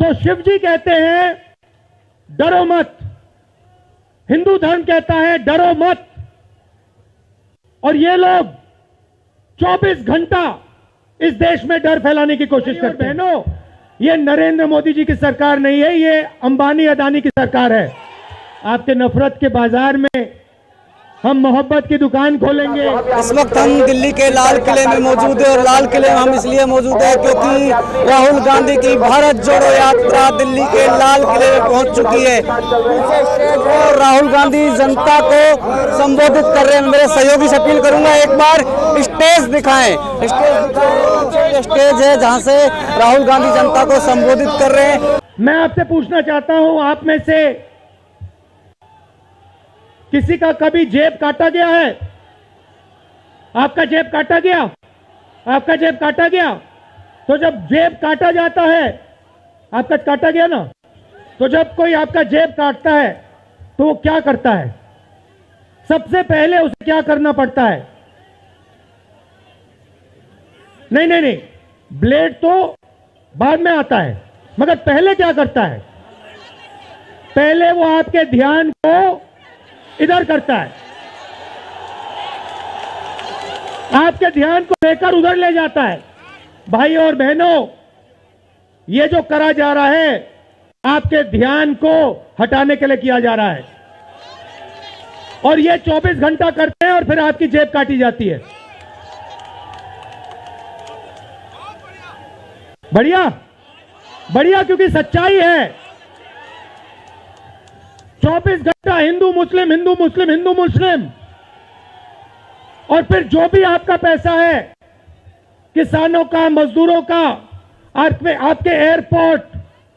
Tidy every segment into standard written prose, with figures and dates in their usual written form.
तो शिव जी कहते हैं डरो मत, हिंदू धर्म कहता है डरो मत, और ये लोग 24 घंटा इस देश में डर फैलाने की कोशिश करते हैं। बहनों, ये नरेंद्र मोदी जी की सरकार नहीं है, ये अंबानी अदानी की सरकार है। आपके नफरत के बाजार में हम मोहब्बत की दुकान खोलेंगे। इस वक्त हम दिल्ली के लाल किले में मौजूद है और लाल किले में हम इसलिए मौजूद है क्योंकि राहुल गांधी की भारत जोड़ो यात्रा दिल्ली के लाल किले में पहुंच चुकी है और राहुल गांधी जनता को संबोधित कर रहे हैं। मेरे सहयोगी से अपील करूंगा एक बार स्टेज दिखाएं। स्टेज है जहां से राहुल गांधी जनता को संबोधित कर रहे हैं। मैं आपसे पूछना चाहता हूं, आप में से किसी का कभी जेब काटा गया है? आपका जेब काटा गया? आपका जेब काटा गया? तो जब जेब काटा जाता है, आपका काटा गया ना, तो जब कोई आपका जेब काटता है तो वो क्या करता है? सबसे पहले उसे क्या करना पड़ता है? नहीं नहीं नहीं, ब्लेड तो बाद में आता है, मगर पहले क्या करता है? पहले वो आपके ध्यान को इधर करता है, आपके ध्यान को लेकर उधर ले जाता है। भाई और बहनों, ये जो करा जा रहा है आपके ध्यान को हटाने के लिए किया जा रहा है, और ये 24 घंटा करते हैं और फिर आपकी जेब काटी जाती है। बढ़िया बढ़िया, क्योंकि सच्चाई है। 24 घंटा हिंदू मुस्लिम हिंदू मुस्लिम हिंदू मुस्लिम, और फिर जो भी आपका पैसा है, किसानों का, मजदूरों का, आपके एयरपोर्ट,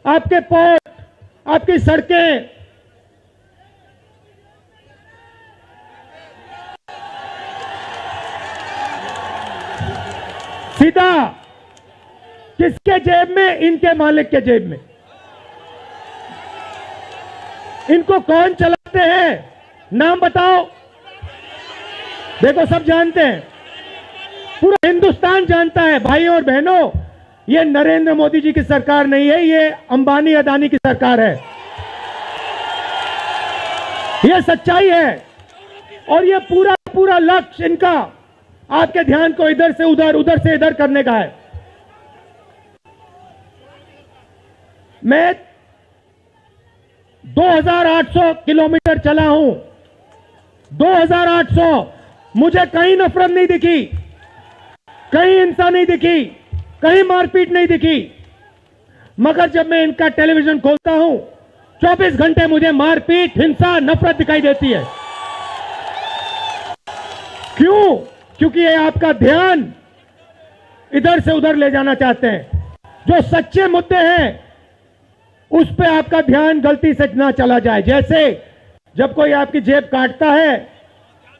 आपके पोर्ट, आपकी सड़कें, सीधा किसके जेब में? इनके मालिक के जेब में। इनको कौन चलाते हैं? नाम बताओ। देखो, सब जानते हैं, पूरा हिंदुस्तान जानता है। भाई और बहनों, ये नरेंद्र मोदी जी की सरकार नहीं है, ये अंबानी अदानी की सरकार है। ये सच्चाई है, और ये पूरा लक्ष्य इनका आपके ध्यान को इधर से उधर, उधर से इधर करने का है। मैं 2800 किलोमीटर चला हूं, 2800, मुझे कहीं नफरत नहीं दिखी, कहीं हिंसा नहीं दिखी, कहीं मारपीट नहीं दिखी। मगर जब मैं इनका टेलीविजन खोलता हूं, 24 घंटे मुझे मारपीट, हिंसा, नफरत दिखाई देती है। क्यों? क्योंकि ये आपका ध्यान इधर से उधर ले जाना चाहते हैं। जो सच्चे मुद्दे हैं उस पे आपका ध्यान गलती से ना चला जाए। जैसे जब कोई आपकी जेब काटता है,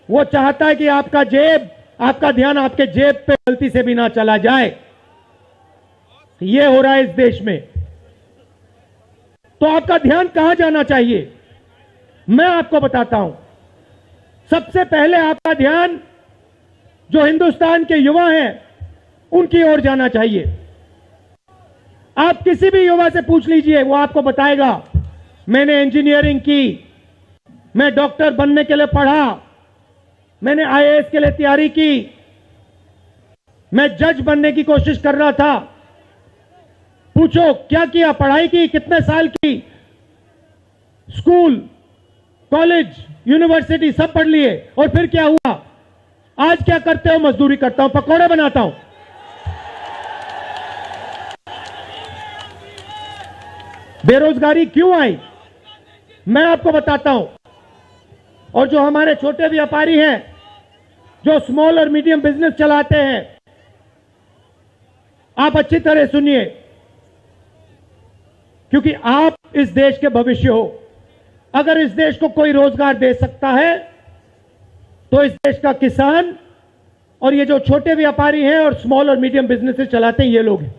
वो चाहता है कि आपका ध्यान आपके जेब पे गलती से भी ना चला जाए। ये हो रहा है इस देश में। तो आपका ध्यान कहां जाना चाहिए? मैं आपको बताता हूं। सबसे पहले आपका ध्यान जो हिंदुस्तान के युवा हैं उनकी ओर जाना चाहिए। आप किसी भी युवा से पूछ लीजिए, वो आपको बताएगा, मैंने इंजीनियरिंग की, मैं डॉक्टर बनने के लिए पढ़ा, मैंने आईएएस के लिए तैयारी की, मैं जज बनने की कोशिश कर रहा था। पूछो क्या किया? पढ़ाई की, कितने साल की? स्कूल, कॉलेज, यूनिवर्सिटी सब पढ़ लिए, और फिर क्या हुआ? आज क्या करते हो? मजदूरी करता हूं, पकौड़े बनाता हूं। बेरोजगारी क्यों आई? मैं आपको बताता हूं। और जो हमारे छोटे व्यापारी हैं, जो स्मॉल और मीडियम बिजनेस चलाते हैं, आप अच्छी तरह सुनिए, क्योंकि आप इस देश के भविष्य हो। अगर इस देश को कोई रोजगार दे सकता है तो इस देश का किसान और ये जो छोटे व्यापारी हैं और स्मॉल और मीडियम बिजनेसेस चलाते हैं, ये लोग हैं।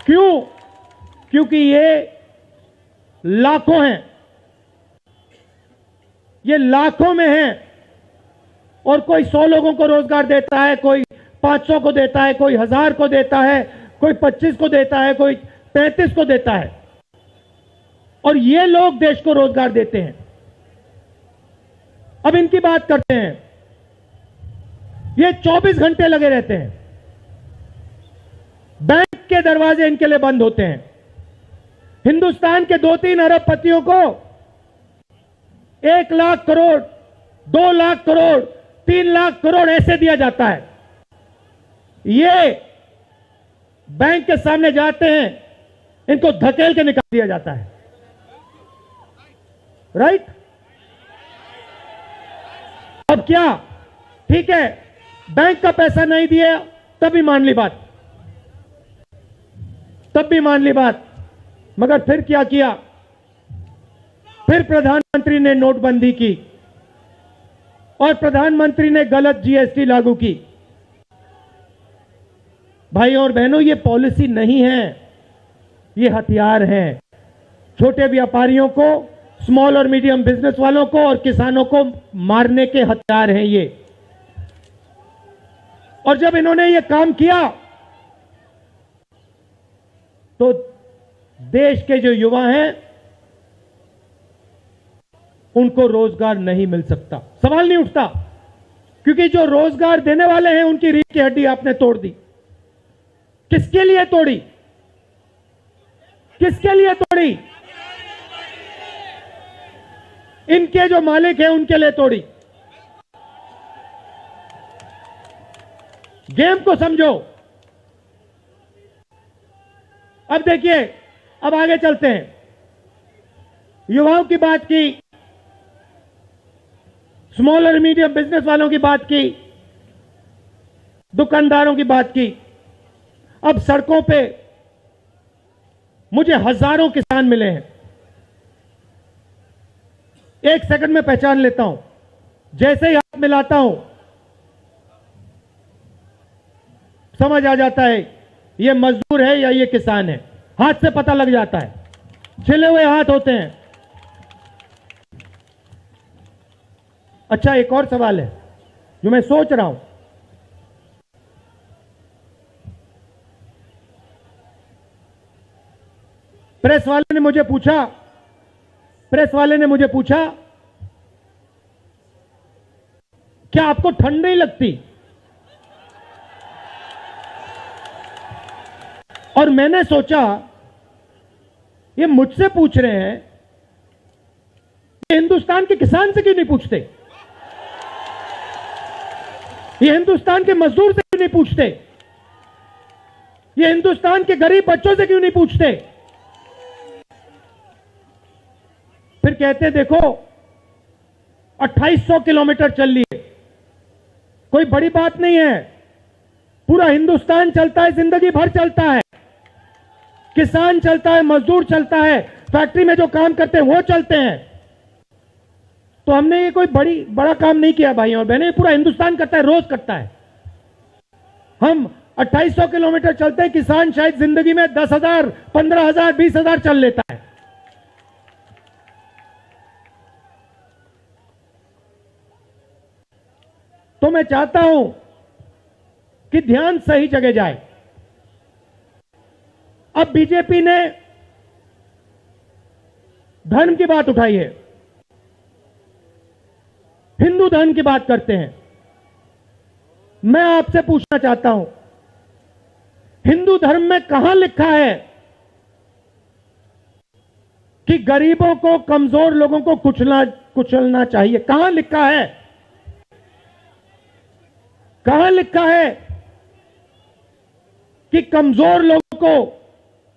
क्यों? क्योंकि ये लाखों हैं, ये लाखों में हैं, और कोई 100 लोगों को रोजगार देता है, कोई 500 को देता है, कोई 1000 को देता है, कोई 25 को देता है, कोई 35 को देता है, और ये लोग देश को रोजगार देते हैं। अब इनकी बात करते हैं। ये 24 घंटे लगे रहते हैं, बैंक के दरवाजे इनके लिए बंद होते हैं। हिंदुस्तान के 2-3 अरबपतियों को 1 लाख करोड़, 2 लाख करोड़, 3 लाख करोड़ ऐसे दिया जाता है। ये बैंक के सामने जाते हैं, इनको धकेल के निकाल दिया जाता है। राइट? अब क्या? ठीक है, बैंक का पैसा नहीं दिया तभी मान ली बात, तब भी मान ली बात। मगर फिर क्या किया? फिर प्रधानमंत्री ने नोटबंदी की और प्रधानमंत्री ने गलत जीएसटी लागू की। भाइयों और बहनों, ये पॉलिसी नहीं है, ये हथियार है। छोटे व्यापारियों को, स्मॉल और मीडियम बिजनेस वालों को और किसानों को मारने के हथियार हैं ये। और जब इन्होंने ये काम किया तो देश के जो युवा हैं उनको रोजगार नहीं मिल सकता, सवाल नहीं उठता, क्योंकि जो रोजगार देने वाले हैं उनकी रीढ़ की हड्डी आपने तोड़ दी। किसके लिए तोड़ी? किसके लिए तोड़ी? इनके जो मालिक हैं उनके लिए तोड़ी। गेम को समझो। अब देखिए, अब आगे चलते हैं। युवाओं की बात की, स्मॉल और मीडियम बिजनेस वालों की बात की, दुकानदारों की बात की। अब सड़कों पे मुझे हजारों किसान मिले हैं। एक सेकंड में पहचान लेता हूं, जैसे ही हाथ मिलाता हूं समझ आ जाता है ये मजदूर है या ये किसान है। हाथ से पता लग जाता है, छिले हुए हाथ होते हैं। अच्छा, एक और सवाल है जो मैं सोच रहा हूं। प्रेस वाले ने मुझे पूछा क्या आपको ठंड नहीं लगती? और मैंने सोचा ये मुझसे पूछ रहे हैं, ये हिंदुस्तान के किसान से क्यों नहीं पूछते? ये हिंदुस्तान के मजदूर से क्यों नहीं पूछते? ये हिंदुस्तान के गरीब बच्चों से क्यों नहीं पूछते? फिर कहते देखो 2800 किलोमीटर चल लिए, कोई बड़ी बात नहीं है। पूरा हिंदुस्तान चलता है, जिंदगी भर चलता है। किसान चलता है, मजदूर चलता है, फैक्ट्री में जो काम करते हैं वो चलते हैं। तो हमने ये कोई बड़ा काम नहीं किया भाइयों और बहनें, पूरा हिंदुस्तान करता है, रोज करता है। हम 2800 किलोमीटर चलते हैं, किसान शायद जिंदगी में 10,000, 15,000, 20,000 चल लेता है। तो मैं चाहता हूं कि ध्यान सही जगह जाए। अब बीजेपी ने धर्म की बात उठाई है, हिंदू धर्म की बात करते हैं। मैं आपसे पूछना चाहता हूं, हिंदू धर्म में कहां लिखा है कि गरीबों को, कमजोर लोगों को कुचलना चाहिए? कहां लिखा है? कहां लिखा है कि कमजोर लोगों को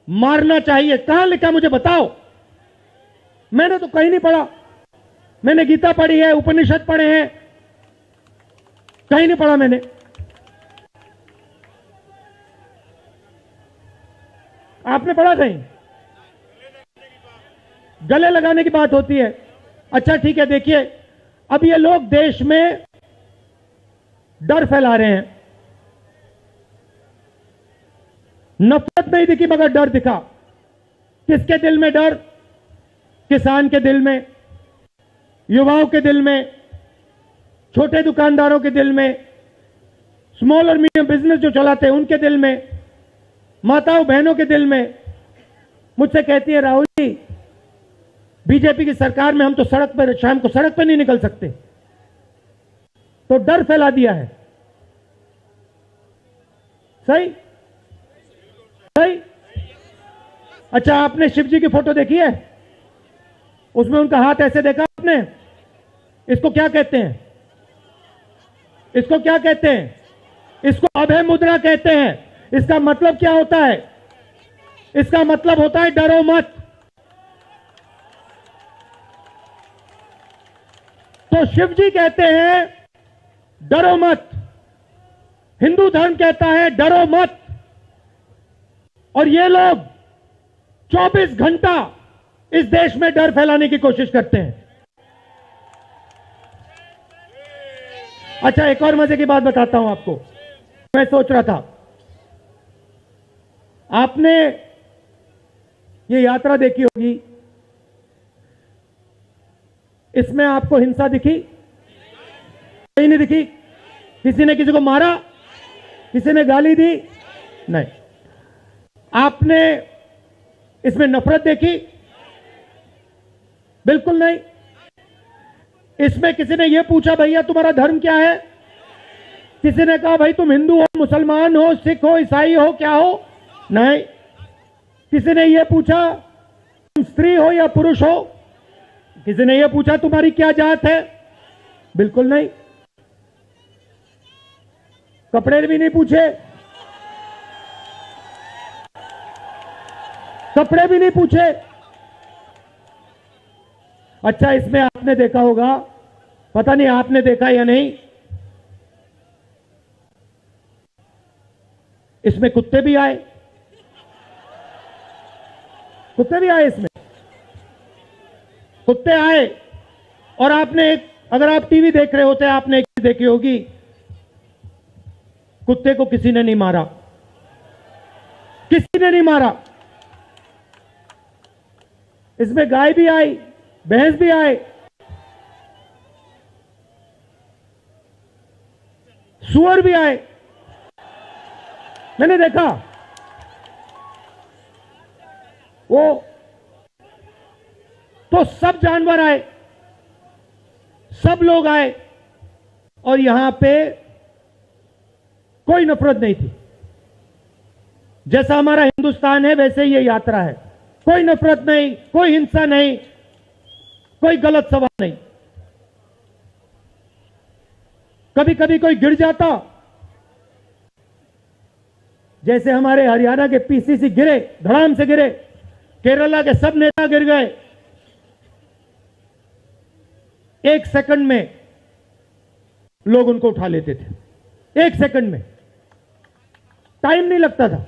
मारना चाहिए? कहां लिखा, मुझे बताओ। मैंने तो कहीं नहीं पढ़ा। मैंने गीता पढ़ी है, उपनिषद पढ़े हैं, कहीं नहीं पढ़ा मैंने। आपने पढ़ा कहीं? गले लगाने की बात होती है। अच्छा ठीक है, देखिए अब ये लोग देश में डर फैला रहे हैं। नफरत नहीं दिखी मगर डर दिखा। किसके दिल में डर? किसान के दिल में, युवाओं के दिल में, छोटे दुकानदारों के दिल में, स्मॉल और मीडियम बिजनेस जो चलाते हैं उनके दिल में, माताओं बहनों के दिल में। मुझसे कहती है, राहुल जी बीजेपी की सरकार में हम तो सड़क पर, शाम को सड़क पर नहीं निकल सकते। तो डर फैला दिया है। सही सही। अच्छा, आपने शिव जी की फोटो देखी है? उसमें उनका हाथ ऐसे देखा आपने? इसको क्या कहते हैं? इसको क्या कहते हैं? इसको अभय मुद्रा कहते हैं। इसका मतलब क्या होता है? इसका मतलब होता है डरो मत। तो शिव जी कहते हैं डरो मत, हिंदू धर्म कहता है डरो मत, और ये लोग 24 घंटा इस देश में डर फैलाने की कोशिश करते हैं। अच्छा, एक और मजे की बात बताता हूं आपको। मैं सोच रहा था, आपने ये यात्रा देखी होगी, इसमें आपको हिंसा दिखी? कहीं नहीं दिखी? किसी ने किसी को मारा? किसी ने गाली दी? नहीं। आपने इसमें नफरत देखी? बिल्कुल नहीं। इसमें किसी ने यह पूछा भैया तुम्हारा धर्म क्या है? किसी ने कहा भाई तुम हिंदू हो, मुसलमान हो, सिख हो, ईसाई हो, क्या हो? नहीं। किसी ने यह पूछा तुम स्त्री हो या पुरुष हो? किसी ने यह पूछा तुम्हारी क्या जात है? बिल्कुल नहीं। कपड़े भी नहीं पूछे, कपड़े भी नहीं पूछे। अच्छा, इसमें आपने देखा होगा, पता नहीं आपने देखा या नहीं, इसमें कुत्ते भी आए। कुत्ते भी आए इसमें, कुत्ते आए। और आपने एक, अगर आप टीवी देख रहे होते, आपने एक चीज देखी होगी, कुत्ते को किसी ने नहीं मारा, किसी ने नहीं मारा। इसमें गाय भी आई, भैंस भी आए, सुअर भी आए, मैंने देखा। वो तो सब जानवर आए, सब लोग आए, और यहां पे कोई नफरत नहीं थी। जैसा हमारा हिंदुस्तान है वैसे ही ये यात्रा है। कोई नफरत नहीं, कोई हिंसा नहीं, कोई गलत सवाल नहीं। कभी कभी कोई गिर जाता, जैसे हमारे हरियाणा के पीसीसी गिरे, धड़ाम से गिरे, केरला के सब नेता गिर गए, 1 सेकंड में लोग उनको उठा लेते थे। 1 सेकंड में, टाइम नहीं लगता था।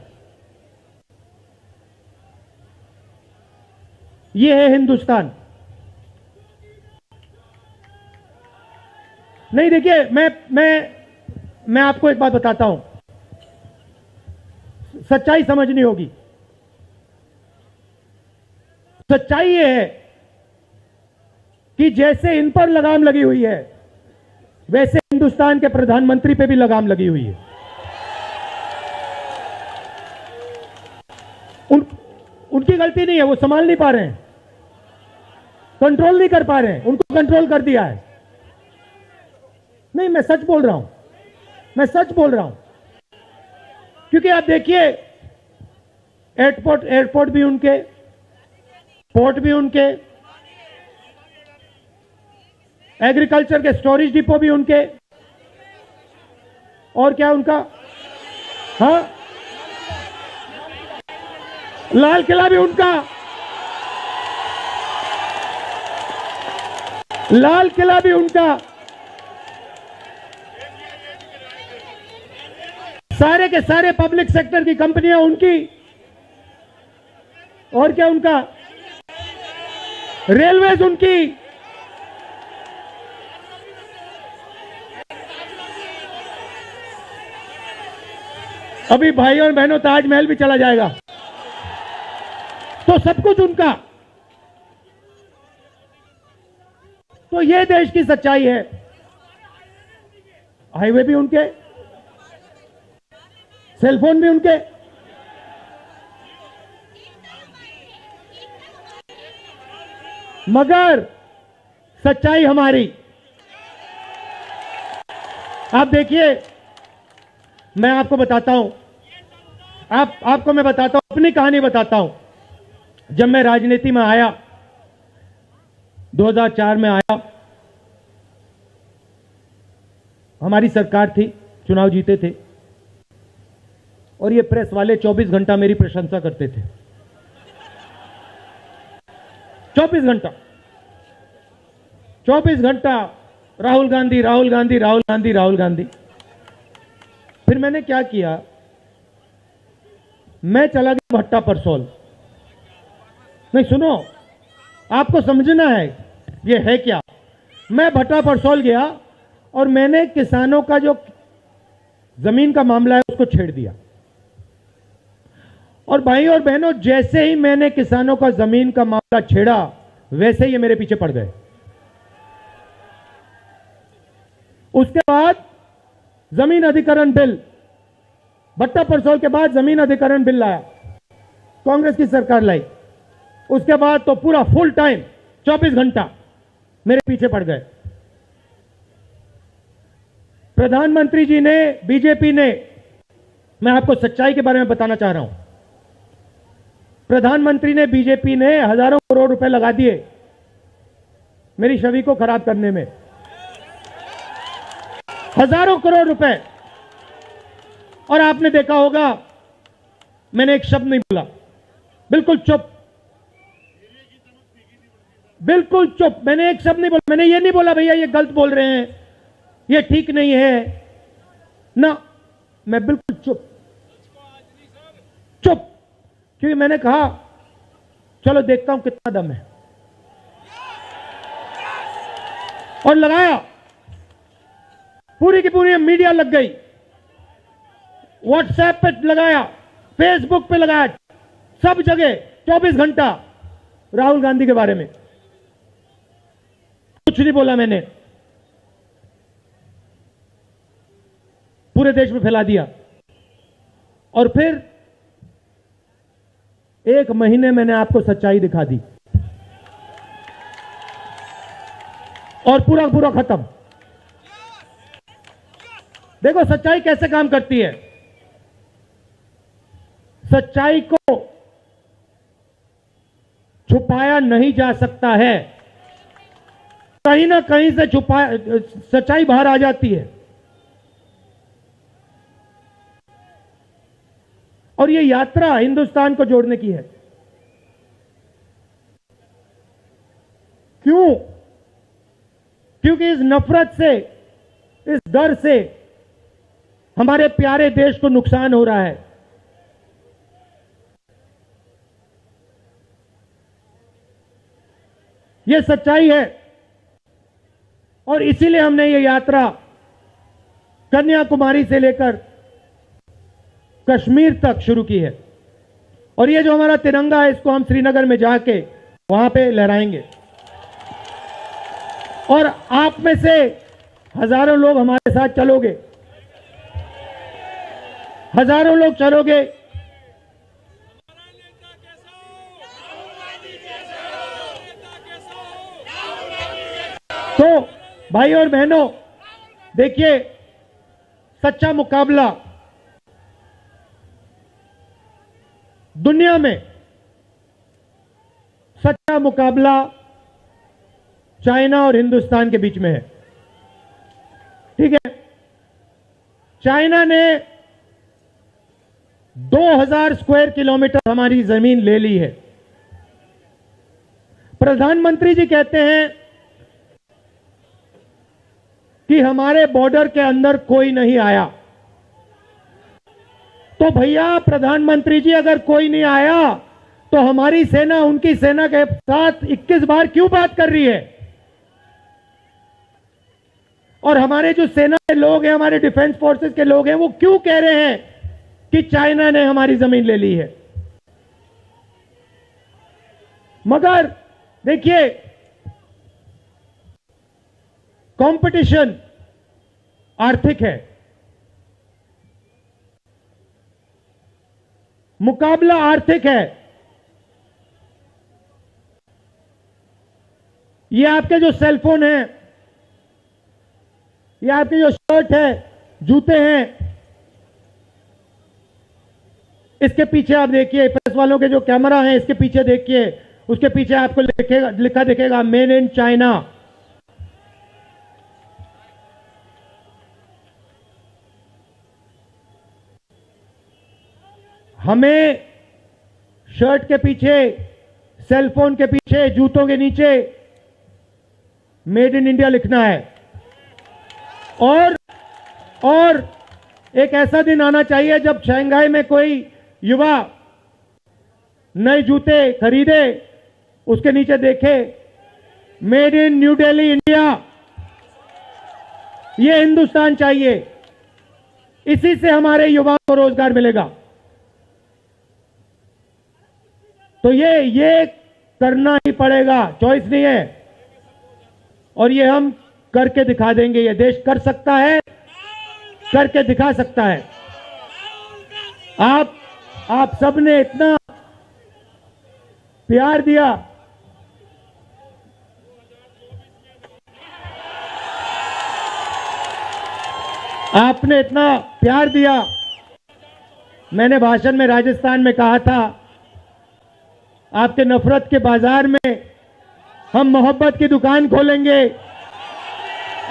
यह है हिंदुस्तान। नहीं, देखिए, मैं आपको एक बात बताता हूं, सच्चाई समझनी होगी। सच्चाई यह है कि जैसे इन पर लगाम लगी हुई है, वैसे हिंदुस्तान के प्रधानमंत्री पे भी लगाम लगी हुई है। उनकी गलती नहीं है, वो संभाल नहीं पा रहे हैं, कंट्रोल नहीं कर पा रहे हैं, उनको कंट्रोल कर दिया है। नहीं, मैं सच बोल रहा हूं, मैं सच बोल रहा हूं। क्योंकि आप देखिए, एयरपोर्ट भी उनके, पोर्ट भी उनके, एग्रीकल्चर के स्टोरेज डिपो भी उनके, और क्या उनका, हाँ, लाल किला भी उनका, लाल किला भी उनका, सारे के सारे पब्लिक सेक्टर की कंपनियां उनकी, और क्या उनका, रेलवेज उनकी। अभी भाइयों और बहनों, ताजमहल भी चला जाएगा, तो सब कुछ उनका। तो ये देश की सच्चाई है। हाईवे भी उनके, सेलफोन भी उनके, मगर सच्चाई हमारी, आप देखिए, मैं आपको बताता हूं, आपको मैं बताता हूं, अपनी कहानी बताता हूं। जब मैं राजनीति में आया, 2004 में आया, हमारी सरकार थी, चुनाव जीते थे, और ये प्रेस वाले 24 घंटा मेरी प्रशंसा करते थे। 24 घंटा, 24 घंटा राहुल गांधी, राहुल गांधी, राहुल गांधी, राहुल गांधी। फिर मैंने क्या किया, मैं चला गया भट्टा परसोल। नहीं सुनो, आपको समझना है ये है क्या। मैं भट्टा परसोल गया और मैंने किसानों का जो जमीन का मामला है उसको छेड़ दिया। और भाई और बहनों, जैसे ही मैंने किसानों का जमीन का मामला छेड़ा, वैसे ही ये मेरे पीछे पड़ गए। उसके बाद जमीन अधिकरण बिल, भट्टा परसोल के बाद जमीन अधिकरण बिल लाया, कांग्रेस की सरकार लाई। उसके बाद तो पूरा फुल टाइम 24 घंटा मेरे पीछे पड़ गए। प्रधानमंत्री जी ने, बीजेपी ने, मैं आपको सच्चाई के बारे में बताना चाह रहा हूं, प्रधानमंत्री ने, बीजेपी ने हजारों करोड़ रुपए लगा दिए मेरी छवि को खराब करने में। हजारों करोड़ रुपए। और आपने देखा होगा, मैंने एक शब्द नहीं बोला, बिल्कुल चुप, बिल्कुल चुप। मैंने एक शब्द नहीं बोला। मैंने ये नहीं बोला भैया ये गलत बोल रहे हैं, ये ठीक नहीं है ना, मैं बिल्कुल चुप, चुप। क्योंकि मैंने कहा चलो देखता हूं कितना दम है, और लगाया। पूरी की पूरी मीडिया लग गई, व्हाट्सएप पे लगाया, फेसबुक पे लगाया, सब जगह 24 घंटा राहुल गांधी के बारे में। कुछ नहीं बोला मैंने, पूरे देश में फैला दिया। और फिर एक महीने मैंने आपको सच्चाई दिखा दी, और पूरा पूरा खत्म। देखो सच्चाई कैसे काम करती है। सच्चाई को छुपाया नहीं जा सकता है, कहीं ना कहीं से सच्चाई बाहर आ जाती है। और ये यात्रा हिंदुस्तान को जोड़ने की है। क्यों? क्योंकि इस नफरत से, इस डर से हमारे प्यारे देश को नुकसान हो रहा है। यह सच्चाई है, और इसीलिए हमने ये यात्रा कन्याकुमारी से लेकर कश्मीर तक शुरू की है। और ये जो हमारा तिरंगा है, इसको हम श्रीनगर में जाके वहां पे लहराएंगे। और आप में से हजारों लोग हमारे साथ चलोगे, हजारों लोग चलोगे। तो भाई और बहनों, देखिए, सच्चा मुकाबला दुनिया में, सच्चा मुकाबला चाइना और हिंदुस्तान के बीच में है। ठीक है, चाइना ने 2000 स्क्वायर किलोमीटर हमारी जमीन ले ली है। प्रधानमंत्री जी कहते हैं कि हमारे बॉर्डर के अंदर कोई नहीं आया। तो भैया प्रधानमंत्री जी, अगर कोई नहीं आया तो हमारी सेना उनकी सेना के साथ 21 बार क्यों बात कर रही है? और हमारे जो सेना के लोग हैं, हमारे डिफेंस फोर्सेस के लोग हैं, वो क्यों कह रहे हैं कि चाइना ने हमारी जमीन ले ली है? मगर देखिए, कंपटीशन आर्थिक है, मुकाबला आर्थिक है। ये आपके जो सेलफोन है, ये आपके जो शर्ट है, जूते हैं, इसके पीछे आप देखिए, प्रेस वालों के जो कैमरा है इसके पीछे देखिए, उसके पीछे आपको लिखा दिखेगा मेड इन चाइना। हमें शर्ट के पीछे, सेलफोन के पीछे, जूतों के नीचे मेड इन इंडिया लिखना है। और एक ऐसा दिन आना चाहिए जब शंघाई में कोई युवा नए जूते खरीदे, उसके नीचे देखे made in new Delhi India. ये हिंदुस्तान चाहिए, इसी से हमारे युवाओं को रोजगार मिलेगा। तो ये करना ही पड़ेगा, चॉइस नहीं है। और ये हम करके दिखा देंगे। ये देश कर सकता है, करके दिखा सकता है। आप सबने इतना प्यार दिया, आपने इतना प्यार दिया। मैंने भाषण में राजस्थान में कहा था, आपके नफरत के बाजार में हम मोहब्बत की दुकान खोलेंगे।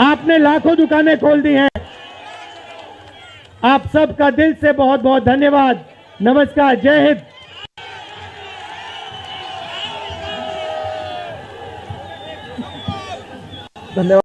आपने लाखों दुकानें खोल दी हैं। आप सबका दिल से बहुत बहुत धन्यवाद। नमस्कार, जय हिंद। धन्यवाद।